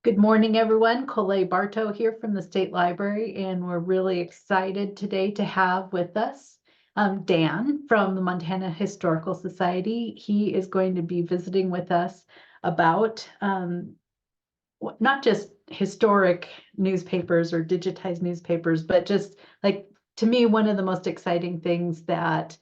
Good morning, everyone. Colette Bartow here from the State Library, and we're really excited today to have with us Dan from the Montana Historical Society. He is going to be visiting with us about not just historic newspapers or digitized newspapers, but just like, to me, one of the most exciting things that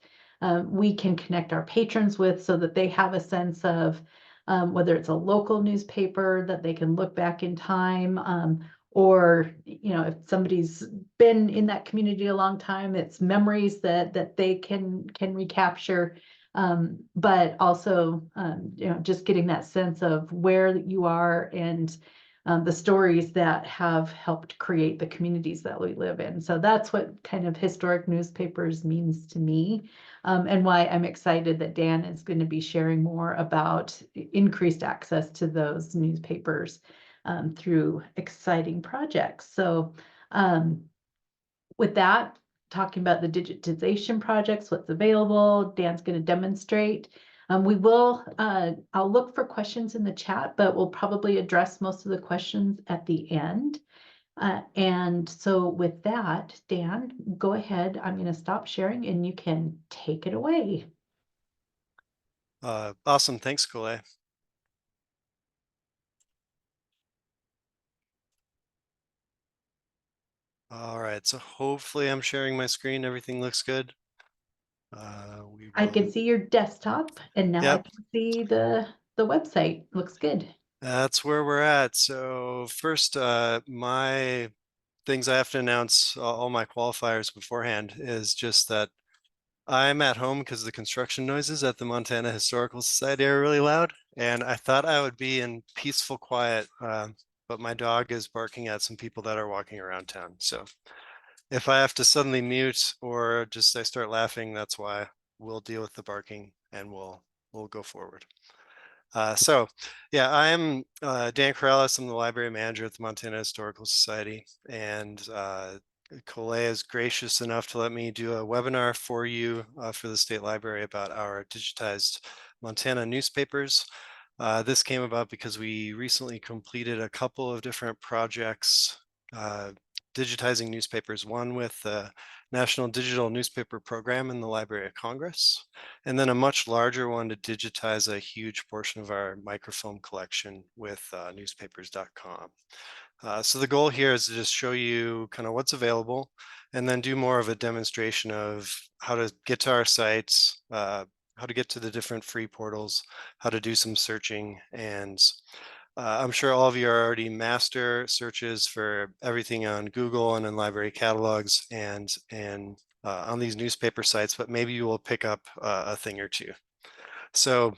we can connect our patrons with so that they have a sense of whether it's a local newspaper that they can look back in time, or if somebody's been in that community a long time, it's memories that they can recapture. But also, just getting that sense of where you are and the stories that have helped create the communities that we live in. So that's what kind of historic newspapers means to me, and why I'm excited that Dan is going to be sharing more about increased access to those newspapers through exciting projects. So with that, talking about the digitization projects, what's available, Dan's going to demonstrate. I'll look for questions in the chat, but we'll probably address most of the questions at the end. And so with that, Dan, go ahead. I'm going to stop sharing and you can take it away. Awesome. Thanks, Colette. All right, so hopefully I'm sharing my screen. Everything looks good. I can see your desktop, and now I Yep, can see the website. Looks good. that's where we're at. So first, my things I have to announce, all my qualifiers beforehand, is just that I'm at home because the construction noises at the Montana Historical Society are really loud, and I thought I would be in peaceful quiet, but my dog is barking at some people that are walking around town. So if I have to suddenly mute or just I start laughing, that's why. We'll deal with the barking and we'll go forward. So yeah, I'm Dan Karalus. I'm the library manager at the Montana Historical Society, and Colette is gracious enough to let me do a webinar for you for the State Library about our digitized Montana newspapers. This came about because we recently completed a couple of different projects digitizing newspapers, one with the National Digital Newspaper Program in the Library of Congress, and then a much larger one to digitize a huge portion of our microfilm collection with newspapers.com. So the goal here is to just show you kind of what's available and then do more of a demonstration of how to get to our sites, how to get to the different free portals, how to do some searching, and I'm sure all of you are already master searches for everything on Google and in library catalogs and on these newspaper sites, but maybe you will pick up a thing or two. So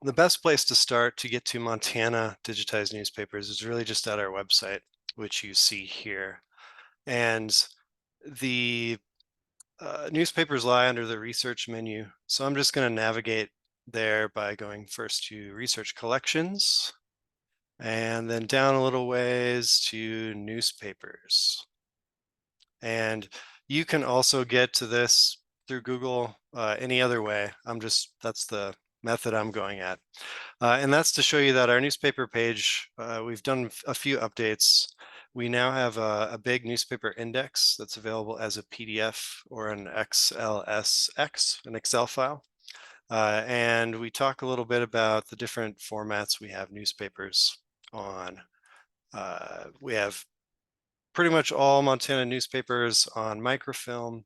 the best place to start to get to Montana digitized newspapers is really just at our website, which you see here. And the newspapers lie under the research menu. So I'm just going to navigate there by going first to research collections, and then down a little ways to newspapers. And you can also get to this through Google any other way. That's the method I'm going at. And that's to show you that our newspaper page, we've done a few updates. We now have a big newspaper index that's available as a PDF or an XLSX, an Excel file. And we talk a little bit about the different formats we have newspapers on. We have pretty much all Montana newspapers on microfilm.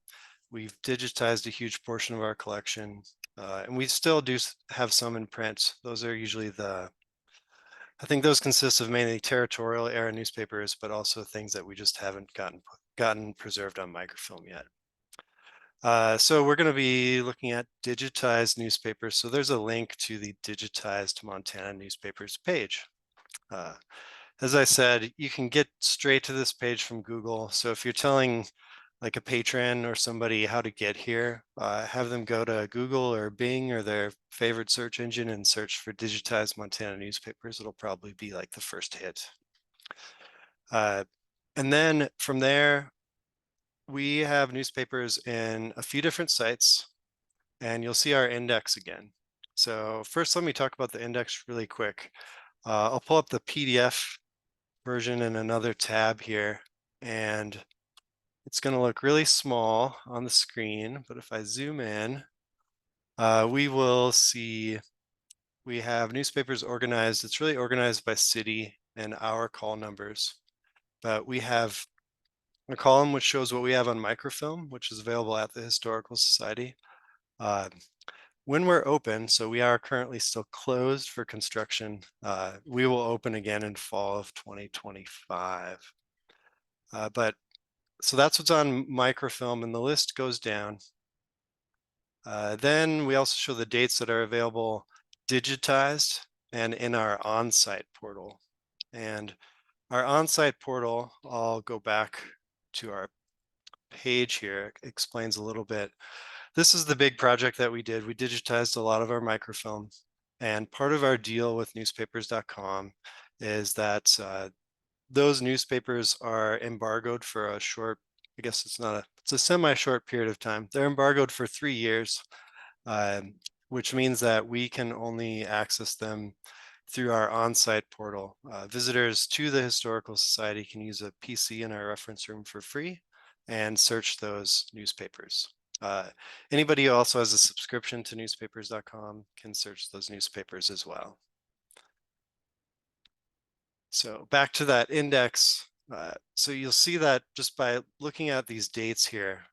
We've digitized a huge portion of our collection, and we still do have some in print. Those are usually I think those consist of mainly territorial era newspapers, but also things that we just haven't gotten preserved on microfilm yet. So we're going to be looking at digitized newspapers. So there's a link to the digitized Montana newspapers page. As I said, you can get straight to this page from Google. So if you're telling like a patron or somebody how to get here, have them go to Google or Bing or their favorite search engine and search for digitized Montana newspapers. It'll probably be like the first hit. And then from there, we have newspapers in a few different sites, and you'll see our index again. So first, let me talk about the index really quick. I'll pull up the PDF version in another tab here, and it's going to look really small on the screen, but if I zoom in, we will see we have newspapers organized. It's really organized by city and our call numbers, but we have a column which shows what we have on microfilm, which is available at the Historical Society. When we're open, so we are currently still closed for construction, we will open again in fall of 2025. But so that's what's on microfilm, and the list goes down. Then we also show the dates that are available digitized and in our on-site portal. And our on-site portal, I'll go back to our page here, it explains a little bit. This is the big project that we did. We digitized a lot of our microfilm, and part of our deal with newspapers.com is that those newspapers are embargoed for a short, I guess it's a semi-short period of time. They're embargoed for 3 years, which means that we can only access them through our on-site portal. Visitors to the Historical Society can use a PC in our reference room for free and search those newspapers. Anybody who also has a subscription to newspapers.com can search those newspapers as well. So back to that index. So you'll see that just by looking at these dates here,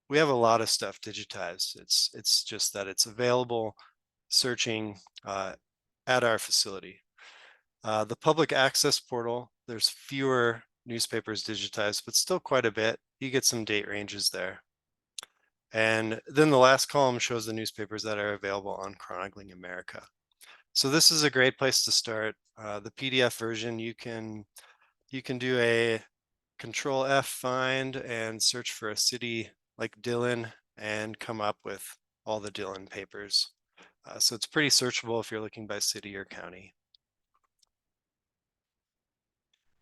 we have a lot of stuff digitized. It's just that it's available searching at our facility. The public access portal, there's fewer newspapers digitized, but still quite a bit. You get some date ranges there. And then the last column shows the newspapers that are available on Chronicling America. So this is a great place to start. The PDF version, you can do a Control F find and search for a city like Dillon and come up with all the Dillon papers. So it's pretty searchable if you're looking by city or county.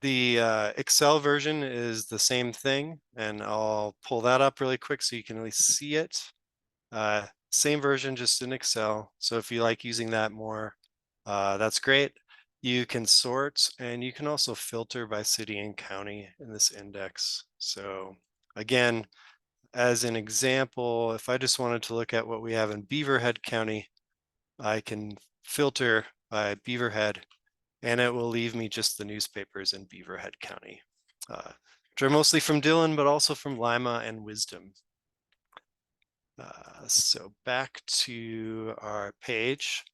The Excel version is the same thing, and I'll pull that up really quick so you can really see it. Same version, just in Excel. So if you like using that more, that's great. You can sort, and you can also filter by city and county in this index. So again, as an example, if I just wanted to look at what we have in Beaverhead County, I can filter by Beaverhead, and it will leave me just the newspapers in Beaverhead County, which are mostly from Dillon, but also from Lima and Wisdom. So back to our page.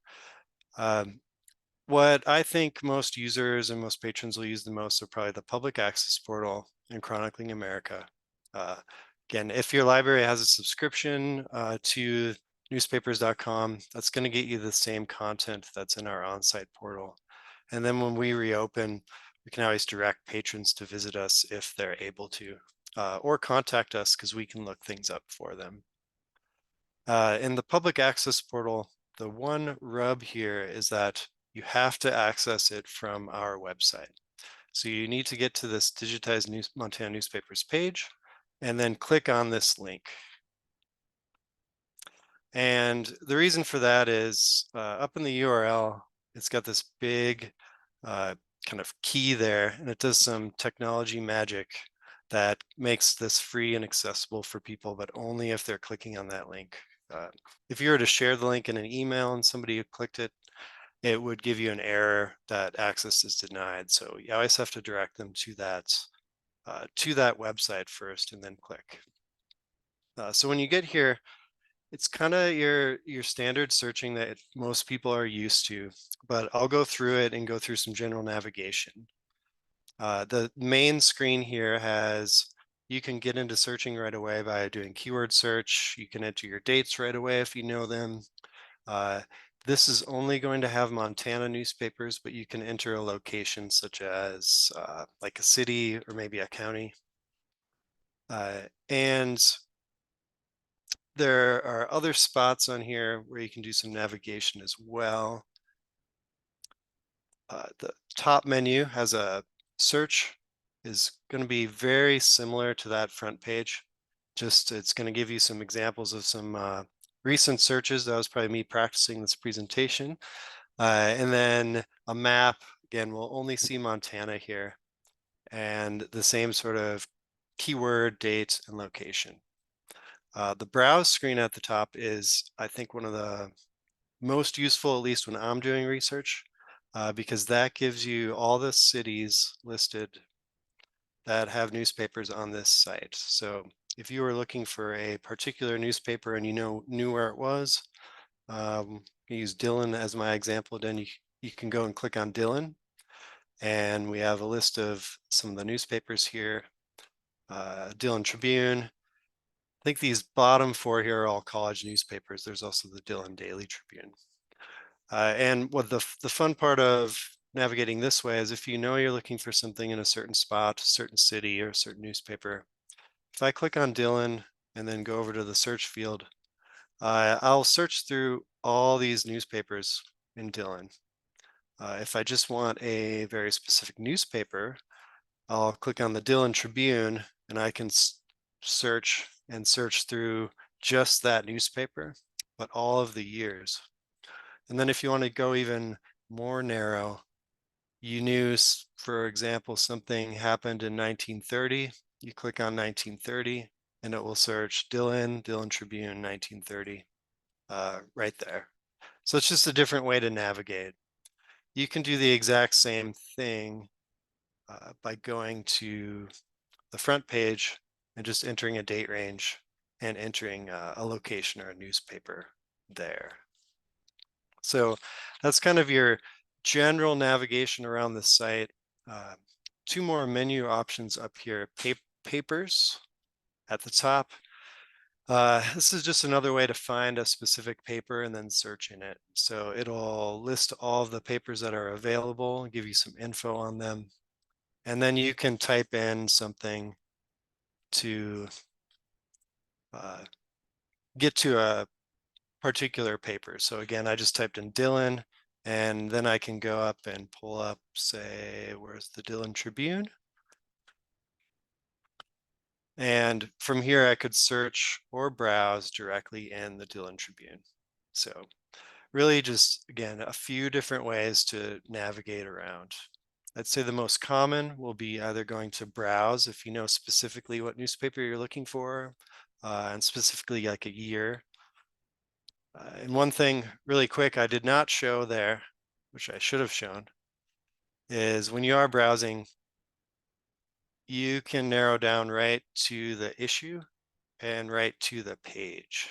What I think most users and most patrons will use the most are probably the public access portal and Chronicling America. Again, if your library has a subscription to newspapers.com, that's going to get you the same content that's in our on-site portal. And then when we reopen, we can always direct patrons to visit us if they're able to, or contact us because we can look things up for them. In the public access portal, the one rub here is that you have to access it from our website. So you need to get to this digitized Montana newspapers page and then click on this link. And the reason for that is up in the URL, it's got this big kind of key there, and it does some technology magic that makes this free and accessible for people, but only if they're clicking on that link. If you were to share the link in an email and somebody had clicked it, it would give you an error that access is denied. So you always have to direct them to that website first and then click. So when you get here, it's kind of your standard searching that most people are used to, but I'll go through it and go through some general navigation. The main screen here you can get into searching right away by doing keyword search. You can enter your dates right away if you know them. This is only going to have Montana newspapers, but you can enter a location such as like a city or maybe a county. And there are other spots on here where you can do some navigation as well. The top menu has a search, is going to be very similar to that front page. Just it's going to give you some examples of some recent searches. That was probably me practicing this presentation. And then a map again, we'll only see Montana here and the same sort of keyword, date, and location. The browse screen at the top is, I think, one of the most useful, at least when I'm doing research, because that gives you all the cities listed that have newspapers on this site. So if you were looking for a particular newspaper and knew where it was, use Dillon as my example, then you can go and click on Dillon, and we have a list of some of the newspapers here. Dillon Tribune. I think these bottom four here are all college newspapers. There's also the Dillon Daily Tribune. And what the fun part of navigating this way is if you know you're looking for something in a certain spot, a certain city, or a certain newspaper, if I click on Dillon and then go over to the search field, I'll search through all these newspapers in Dillon. If I just want a very specific newspaper, I'll click on the Dillon Tribune and I can search through just that newspaper, but all of the years. And then if you want to go even more narrow, you knew, for example, something happened in 1930, you click on 1930 and it will search Dillon Tribune 1930 right there. So it's just a different way to navigate. You can do the exact same thing by going to the front page and just entering a date range and entering a location or a newspaper there. So that's kind of your general navigation around the site. Two more menu options up here, papers at the top. This is just another way to find a specific paper and then search in it. So it'll list all of the papers that are available, give you some info on them. And then you can type in something to get to a particular paper. So again, I just typed in Dillon, and then I can go up and pull up, say, where's the Dillon Tribune? And from here, I could search or browse directly in the Dillon Tribune. So really just, again, a few different ways to navigate around. I'd say the most common will be either going to browse if you know specifically what newspaper you're looking for, and specifically like a year. And one thing really quick I did not show there, which I should have shown, is when you are browsing, you can narrow down right to the issue and right to the page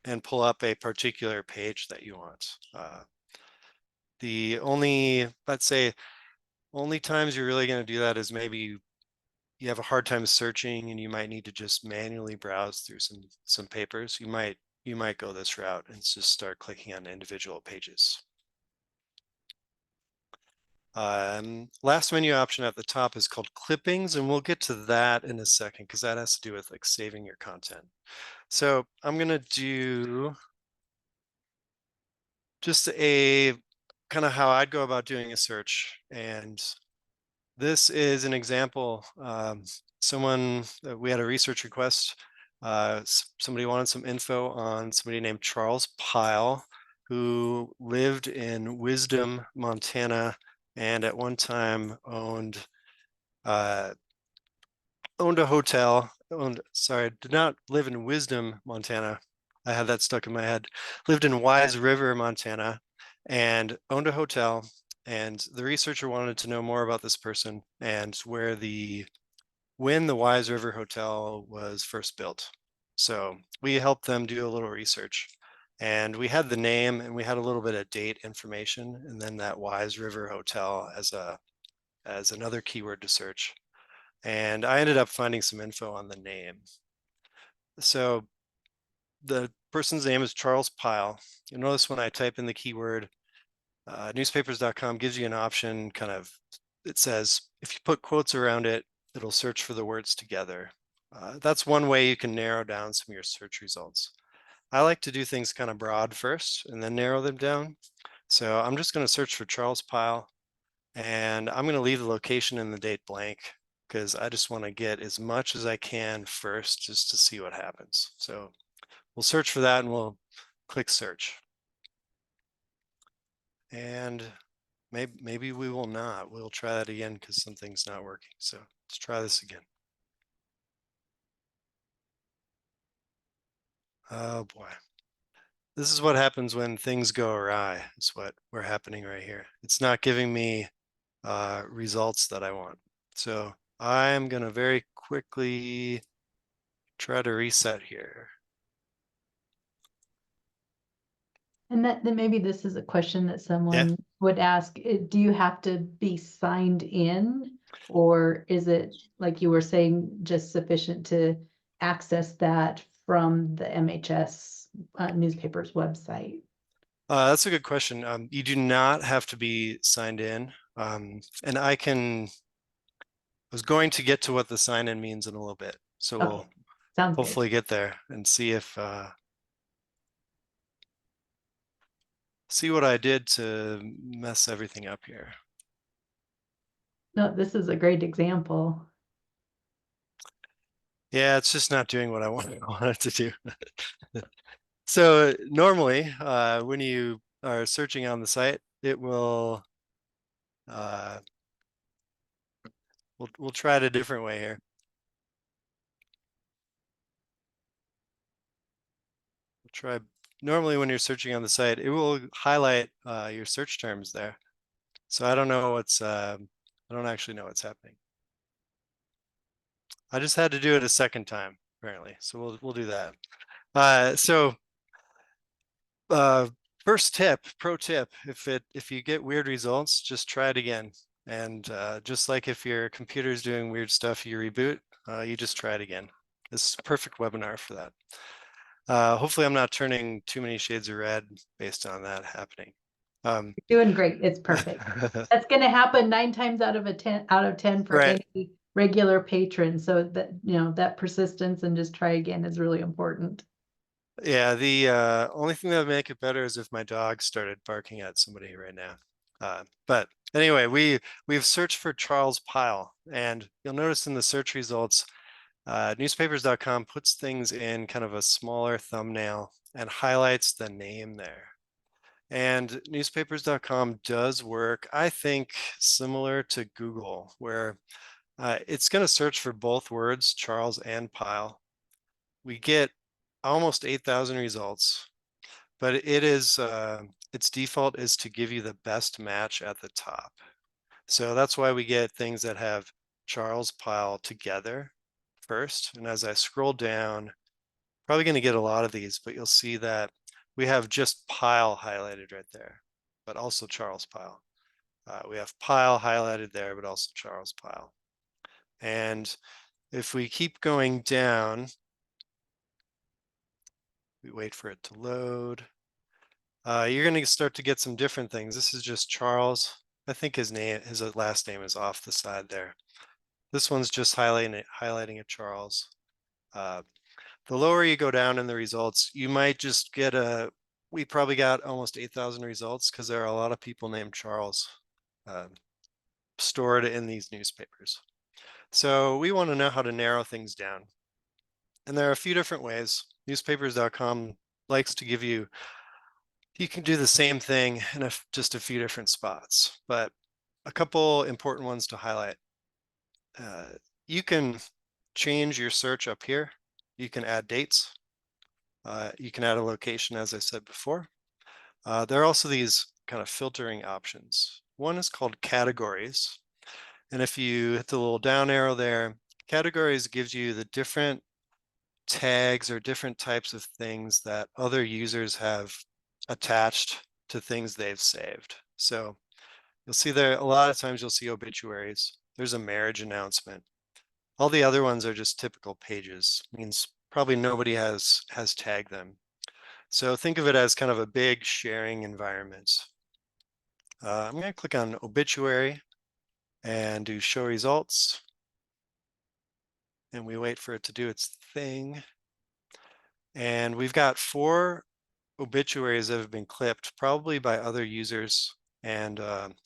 and pull up a particular page that you want. The only, let's say, only times you're really going to do that is maybe you have a hard time searching and you might need to just manually browse through some papers. You might go this route and just start clicking on individual pages. Last menu option at the top is called clippings, and we'll get to that in a second because that has to do with like saving your content. So I'm going to do just a kind of how I'd go about doing a search. And this is an example. We had a research request. Somebody wanted some info on somebody named Charles Pyle, who lived in Wisdom, Montana, and at one time owned a hotel. Did not live in Wisdom, Montana. I had that stuck in my head. Lived in Wise River, Montana, and owned a hotel. And the researcher wanted to know more about this person and when the Wise River Hotel was first built. So we helped them do a little research, and we had the name and we had a little bit of date information, and then that Wise River Hotel as another keyword to search. And I ended up finding some info on the name. So the person's name is Charles Pyle. You notice when I type in the keyword, newspapers.com gives you an option, it says, if you put quotes around it, it'll search for the words together. That's one way you can narrow down some of your search results. I like to do things kind of broad first and then narrow them down. So I'm just going to search for Charles Pyle, and I'm going to leave the location and the date blank because I just want to get as much as I can first just to see what happens. So we'll search for that and we'll click search. And maybe we will not. We'll try that again because something's not working. So let's try this again. Oh boy. This is what happens when things go awry. It's what we're happening right here. It's not giving me results that I want. So I'm gonna very quickly try to reset here. And then maybe this is a question that Yeah. someone would ask, do you have to be signed in? Or is it, like you were saying, just sufficient to access that from the MHS newspaper's website? That's a good question. You do not have to be signed in. And I was going to get to what the sign in means in a little bit. So Okay, we'll sounds good. hopefully get there and see if see what I did to mess everything up here. No, this is a great example. Yeah, it's just not doing what I want it to do. So normally, when you are searching on the site, it will we'll try it a different way here. We'll try normally when you're searching on the site, it will highlight your search terms there. So I don't know what's I don't actually know what's happening. I just had to do it a second time apparently. So we'll do that. So first tip, pro tip, if you get weird results, just try it again. And just like if your computer is doing weird stuff, you reboot, you just try it again. This is a perfect webinar for that. Hopefully I'm not turning too many shades of red based on that happening. Doing great. It's perfect. That's going to happen 9 times out of 10 for Right. any regular patron. So that, that persistence and just try again is really important. Yeah, the only thing that would make it better is if my dog started barking at somebody right now. But anyway, we've searched for Charles Pyle, and you'll notice in the search results, newspapers.com puts things in kind of a smaller thumbnail and highlights the name there. And newspapers.com does work, I think, similar to Google, where it's going to search for both words, Charles and Pyle. We get almost 8,000 results, but it is its default is to give you the best match at the top. So that's why we get things that have Charles Pyle together first. And as I scroll down, probably going to get a lot of these, but you'll see that we have just Pyle highlighted right there, but also Charles Pyle. We have Pyle highlighted there, but also Charles Pyle. And if we keep going down, we wait for it to load. You're going to start to get some different things. This is just Charles. I think his last name is off the side there. This one's just highlighting a Charles. The lower you go down in the results, you might just get we probably got almost 8,000 results because there are a lot of people named Charles stored in these newspapers. So we want to know how to narrow things down. And there are a few different ways. Newspapers.com likes to give you can do the same thing in just a few different spots, but a couple important ones to highlight. You can change your search up here. You can add dates. You can add a location, as I said before. There are also these kind of filtering options. One is called categories. And if you hit the little down arrow there, categories gives you the different tags or different types of things that other users have attached to things they've saved. So you'll see there, a lot of times you'll see obituaries. There's a marriage announcement. All the other ones are just typical pages. Means probably nobody has tagged them. So think of it as kind of a big sharing environment. I'm going to click on obituary and do show results. And we wait for it to do its thing. And we've got 4 obituaries that have been clipped, probably by other users, and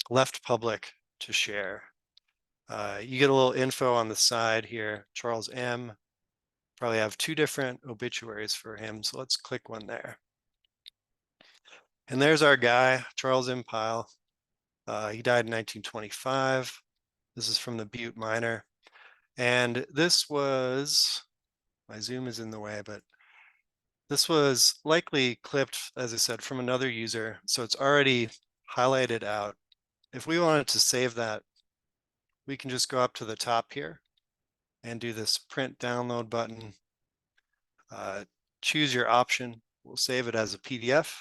left public to share. You get a little info on the side here. Charles M. Probably have 2 different obituaries for him. So let's click one there. And there's our guy, Charles M. Pyle. He died in 1925. This is from the Butte Miner. And this was, my zoom is in the way, but this was likely clipped, as I said, from another user. So it's already highlighted out. If we wanted to save that, we can just go up to the top here and do this print download button. Choose your option. We'll save it as a PDF.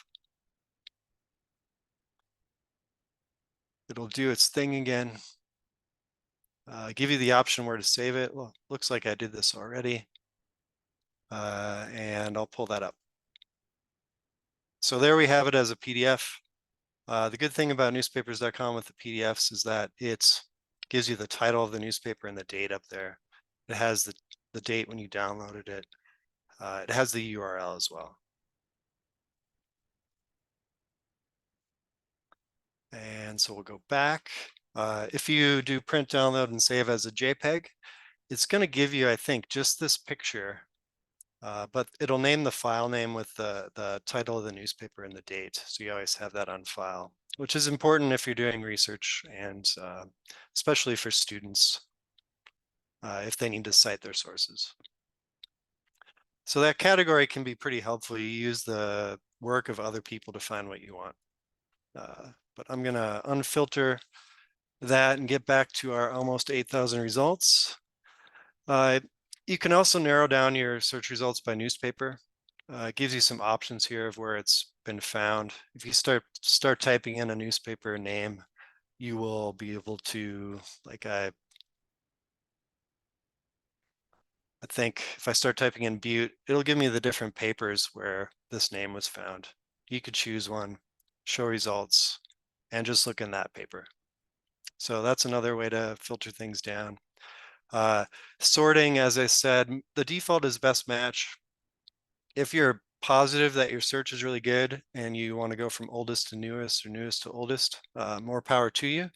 It'll do its thing again. Give you the option where to save it. Well, looks like I did this already. And I'll pull that up. So there we have it as a PDF. The good thing about newspapers.com with the PDFs is that it gives you the title of the newspaper and the date up there. It has the date when you downloaded it. It has the URL as well. And so we'll go back. If you do print, download, and save as a JPEG, it's going to give you, I think, just this picture, but it'll name the file name with the title of the newspaper and the date. So you always have that on file, which is important if you're doing research and especially for students if they need to cite their sources. So that category can be pretty helpful. You use the work of other people to find what you want. But I'm going to unfilter that and get back to our almost 8,000 results. You can also narrow down your search results by newspaper. It gives you some options here of where it's been found. If you start typing in a newspaper name, you will be able to, like I think if I start typing in Butte, it'll give me the different papers where this name was found. You could choose one, show results, and just look in that paper. So that's another way to filter things down. Sorting, as I said, the default is best match. If you're positive that your search is really good and you want to go from oldest to newest or newest to oldest, more power to you.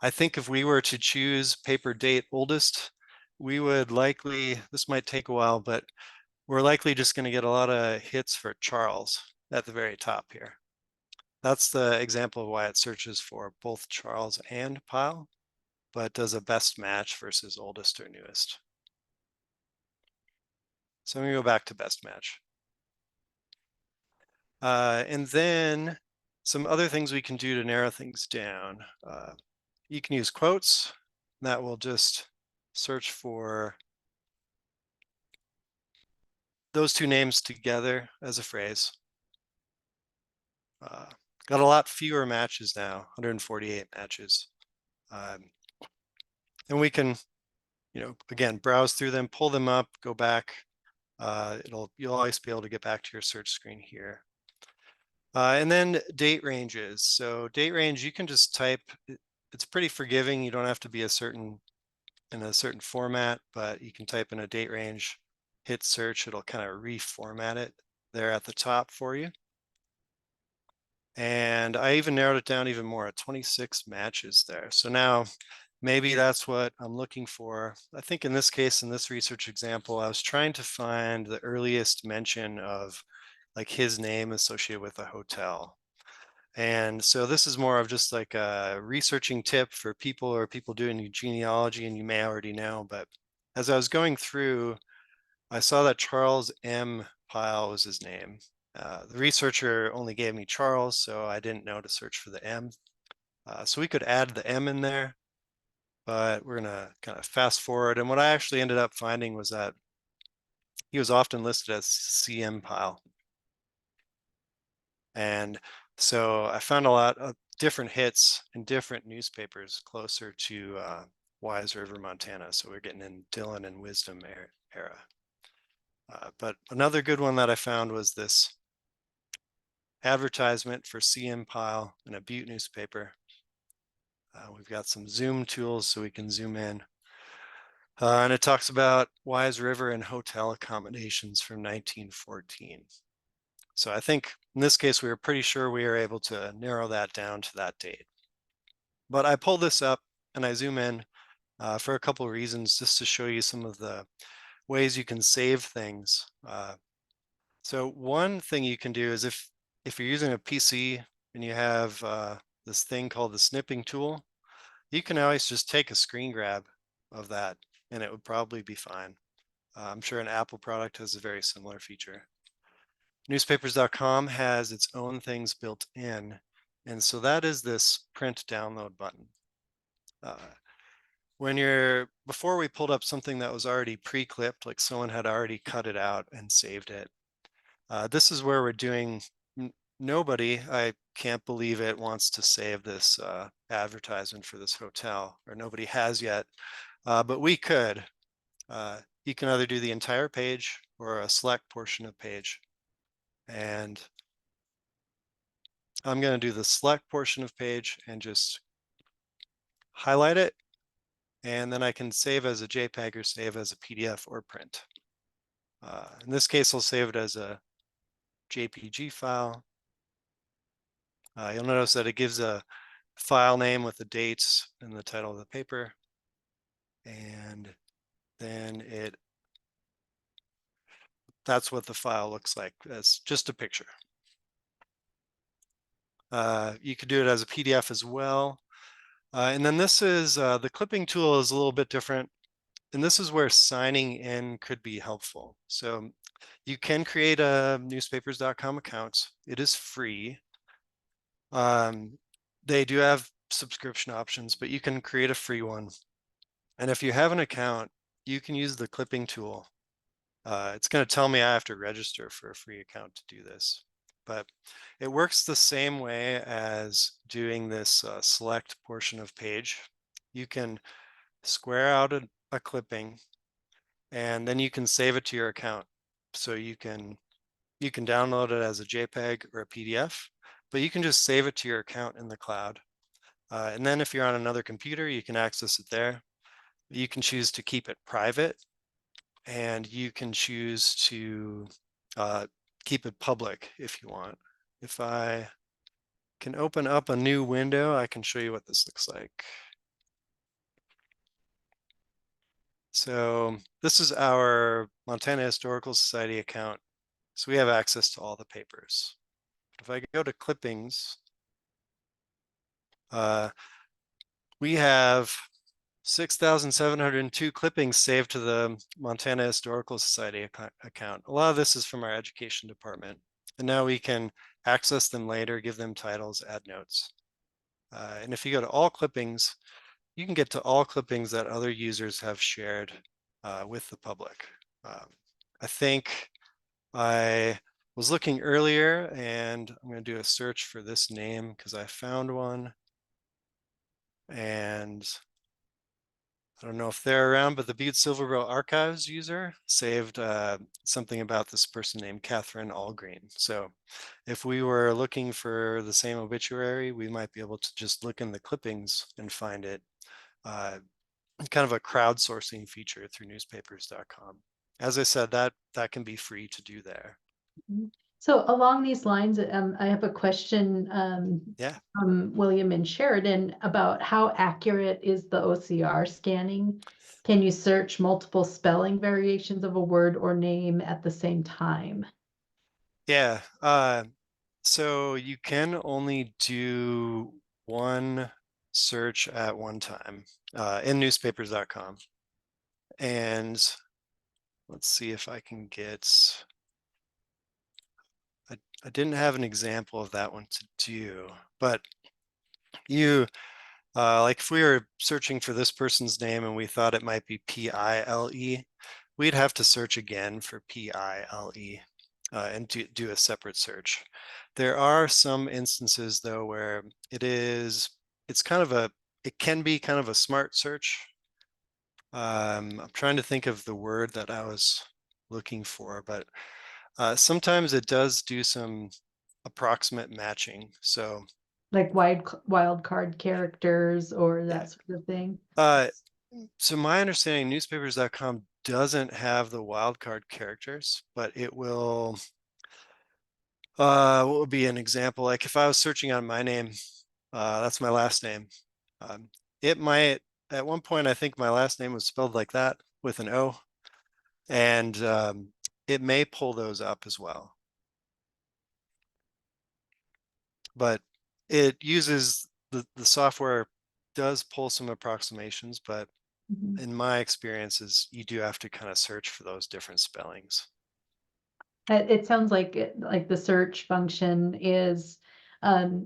I think if we were to choose paper date oldest, we would likely, this might take a while, but we're likely just going to get a lot of hits for Charles at the very top here. That's the example of why it searches for both Charles and Pyle, but does a best match versus oldest or newest. So I'm going to go back to best match. And then some other things we can do to narrow things down. You can use quotes. That will just search for those two names together as a phrase. Got a lot fewer matches now, 148 matches. And we can, again, browse through them, pull them up, go back. You'll always be able to get back to your search screen here. And then date ranges. So date range, you can just type, it's pretty forgiving. You don't have to be in a certain format, but you can type in a date range, hit search, it'll kind of reformat it there at the top for you. And I even narrowed it down even more at 26 matches there. So now maybe that's what I'm looking for. I think in this case, in this research example, I was trying to find the earliest mention of like his name associated with a hotel. And so this is more of just like a researching tip for people doing genealogy, and you may already know, but as I was going through, I saw that Charles M. Pyle was his name. The researcher only gave me Charles, so I didn't know to search for the M. So we could add the M in there, but we're gonna kind of fast forward. And what I actually ended up finding was that he was often listed as CM Pyle. And so I found a lot of different hits in different newspapers closer to Wise River, Montana. So we're getting in Dillon and Wisdom era. But another good one that I found was this advertisement for CM Pyle in a Butte newspaper. We've got some zoom tools so we can zoom in. And it talks about Wise River and hotel accommodations from 1914. So I think in this case, we were pretty sure we were able to narrow that down to that date. But I pull this up and I zoom in for a couple of reasons, just to show you some of the ways you can save things. So one thing you can do is if you're using a PC, and you have this thing called the snipping tool, you can always just take a screen grab of that and it would probably be fine. I'm sure an Apple product has a very similar feature. Newspapers.com has its own things built in, and so that is this print download button. Before we pulled up something that was already pre-clipped, like someone had already cut it out and saved it. This is where we're doing, nobody, I can't believe it, wants to save this advertisement for this hotel, or nobody has yet, but we could. You can either do the entire page or a select portion of page. And I'm going to do the select portion of page and just highlight it. And then I can save as a JPEG or save as a PDF or print. In this case, I'll save it as a JPG file. You'll notice that it gives a file name with the dates and the title of the paper. And then that's what the file looks like. That's just a picture. You could do it as a PDF as well. And then this is, the clipping tool is a little bit different. And this is where signing in could be helpful. So you can create a newspapers.com account. It is free. They do have subscription options, but you can create a free one. And if you have an account, you can use the clipping tool. It's going to tell me I have to register for a free account to do this, but it works the same way as doing this select portion of page. You can square out a clipping, and then you can save it to your account. So you can download it as a JPEG or a PDF, but you can just save it to your account in the cloud. And then if you're on another computer, you can access it there. You can choose to keep it private, and you can choose to keep it public if you want. If I can open up a new window, I can show you what this looks like. So this is our Montana Historical Society account. So we have access to all the papers. If I go to clippings, we have 6,702 clippings saved to the Montana Historical Society account. A lot of this is from our education department. And now we can access them later, give them titles, add notes. And if you go to all clippings, you can get to all clippings that other users have shared with the public. I think I was looking earlier, and I'm going to do a search for this name because I found one. And I don't know if they're around, but the Butte Silverbill Archives user saved something about this person named Catherine Allgreen. So if we were looking for the same obituary, we might be able to just look in the clippings and find it. Kind of a crowdsourcing feature through newspapers.com. As I said, that can be free to do there. So along these lines, I have a question Yeah. from William and Sheridan about how accurate is the OCR scanning? Can you search multiple spelling variations of a word or name at the same time? Yeah. So you can only do one search at one time in newspapers.com. And let's see if I can get, I didn't have an example of that one to do, but you, like if we were searching for this person's name and we thought it might be P-I-L-E, we'd have to search again for P-I-L-E and do a separate search. There are some instances though where it's kind of it can be kind of a smart search. I'm trying to think of the word that I was looking for, but sometimes it does do some approximate matching. So Like wild card characters or yeah. that sort of thing? So my understanding, newspapers.com doesn't have the wildcard characters, but it will, what would be an example? Like if I was searching on my name, that's my last name. It might, at one point, I think my last name was spelled like that with an O, and it may pull those up as well. But It uses the software does pull some approximations, but Mhm. in my experiences, you do have to kind of search for those different spellings. It sounds like like the search function is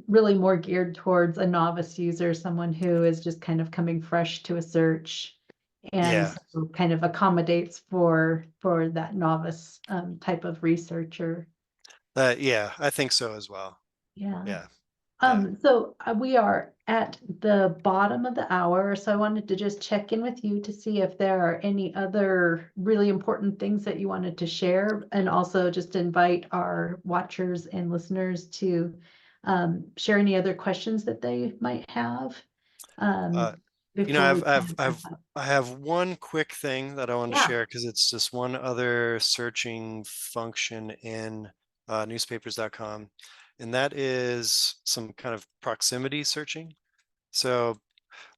really more geared towards a novice user, someone who is just kind of coming fresh to a search, and Yeah, so kind of accommodates for that novice type of researcher. yeah, I think so as well. Yeah. Yeah, yeah. So we are at the bottom of the hour, so I wanted to just check in with you to see if there are any other really important things that you wanted to share, and also just invite our watchers and listeners to share any other questions that they might have Uh, um, you know, before we kind of wrap up. I have one quick thing that I want to Yeah. share because it's just one other searching function in newspapers.com, and that is some kind of proximity searching. So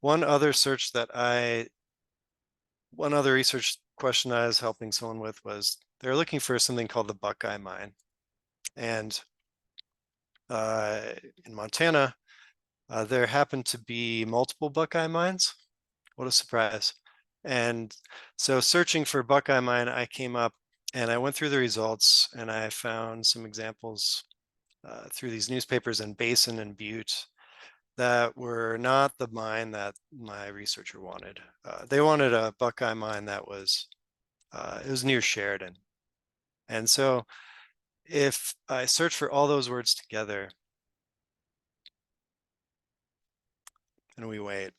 one other research question I was helping someone with was they're looking for something called the Buckeye Mine, and uh, in Montana, there happen to be multiple Buckeye mines. What a surprise. And so searching for Buckeye Mine, I came up and I went through the results and I found some examples through these newspapers in Basin and Butte that were not the mine that my researcher wanted. They wanted a Buckeye mine that was, it was near Sheridan. And so if I search for all those words together and we wait,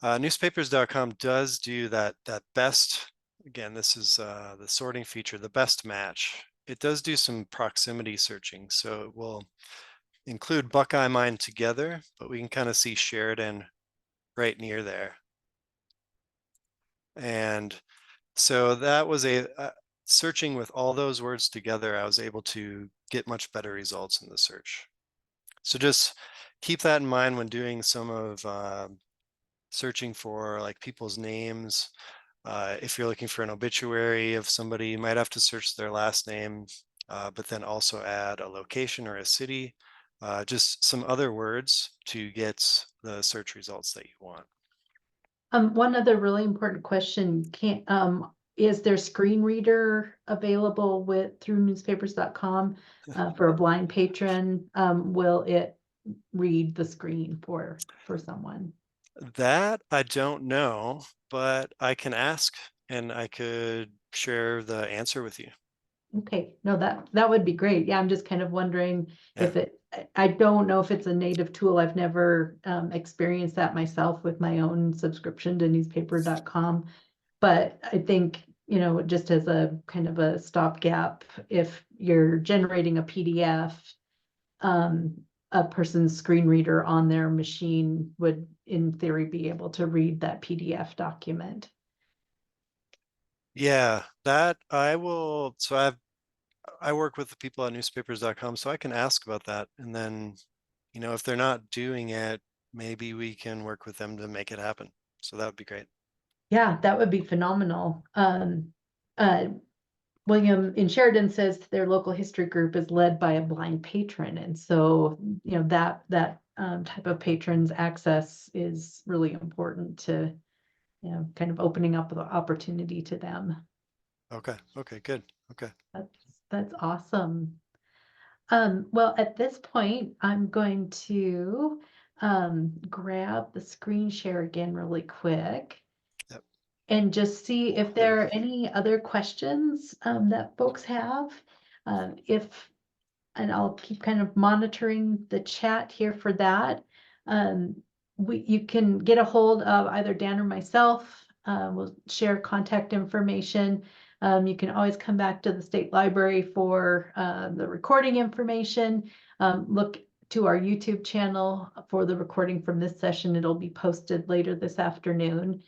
newspapers.com does do that best. Again, this is the sorting feature, the best match. It does do some proximity searching. So it will include Buckeye Mine together, but we can kind of see Sheridan right near there. And so that was searching with all those words together, I was able to get much better results in the search. So just keep that in mind when doing some of searching for like people's names. If you're looking for an obituary of somebody, you might have to search their last name, but then also add a location or a city, just some other words to get the search results that you want. One other really important question, can is there screen reader available with through newspapers.com for a blind patron? Will it read the screen for someone? That I don't know, but I can ask and I could share the answer with you. Okay, no, that would be great. Yeah, I'm just kind of wondering Yeah. if I don't know if it's a native tool. I've never experienced that myself with my own subscription to newspaper.com. But I think, just as a kind of a stopgap, if you're generating a PDF, a person's screen reader on their machine would, in theory, be able to read that PDF document. Yeah, that I will. So I work with the people at newspapers.com, so I can ask about that. And then, if they're not doing it, maybe we can work with them to make it happen. So that would be great. Yeah, that would be phenomenal. Uh, William in Sheridan says their local history group is led by a blind patron, and so that type of patron's access is really important to kind of opening up the opportunity to them. Okay. Okay, good. Okay. That's awesome. Well, at this point, I'm going to grab the screen share again really quick Yep. and just see if there are any other questions that folks have. If and I'll keep kind of monitoring the chat here for that. Um, you can get a hold of either Dan or myself. We'll share contact information. You can always come back to the State Library for the recording information. Look to our YouTube channel for the recording from this session. It'll be posted later this afternoon.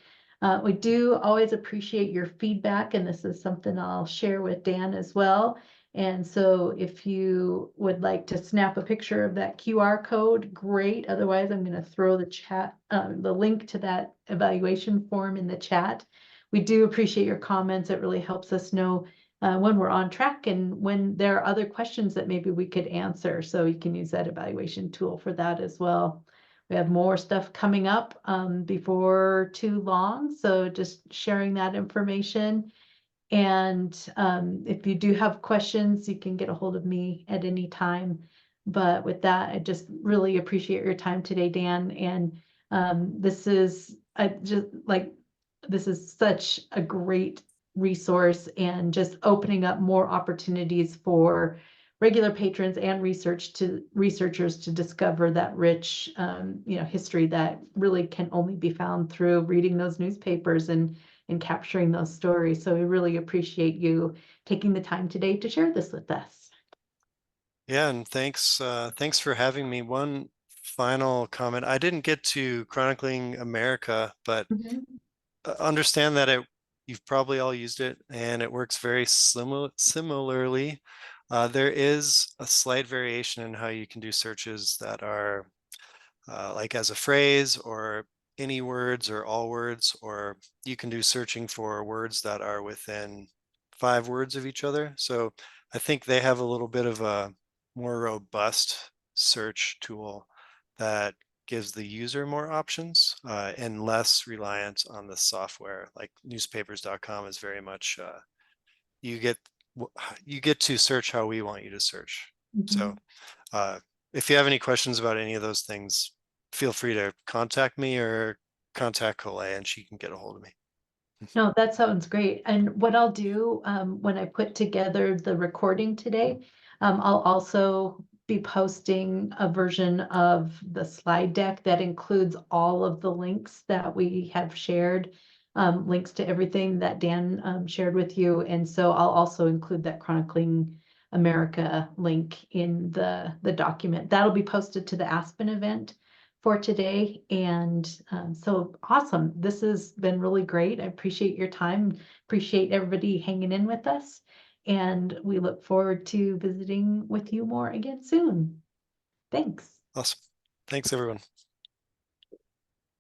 We do always appreciate your feedback, and this is something I'll share with Dan as well. And so if you would like to snap a picture of that QR code, great. Otherwise, I'm going to throw the link to that evaluation form in the chat. We do appreciate your comments. It really helps us know when we're on track and when there are other questions that maybe we could answer. So you can use that evaluation tool for that as well. We have more stuff coming up before too long, so just sharing that information. And if you do have questions, you can get a hold of me at any time. But with that, I just really appreciate your time today, Dan. And this is this is such a great resource and just opening up more opportunities for regular patrons and researchers to discover that rich history that really can only be found through reading those newspapers and capturing those stories. So we really appreciate you taking the time today to share this with us. Yeah, and thanks for having me. One final comment. I didn't get to chronicling America, but Mhm. understand that you've probably all used it and it works very similarly. There is a slight variation in how you can do searches that are like as a phrase or any words or all words, or you can do searching for words that are within 5 words of each other. So I think they have a little bit of a more robust search tool that gives the user more options and less reliant on the software. Like newspapers.com is very much you get you get to search how we want you to search. So Mhm. uh, if you have any questions about any of those things, feel free to contact me or contact Colette and she can get a hold of me. No, that sounds great. And what I'll do when I put together the recording today, I'll also be posting a version of the slide deck that includes all of the links that we have shared, links to everything that Dan shared with you. And so I'll also include that Chronicling America link in the document. That'll be posted to the Aspen event for today. And so awesome. This has been really great. I appreciate your time. Appreciate everybody hanging in with us. And we look forward to visiting with you more again soon. Thanks. Awesome. Thanks, everyone.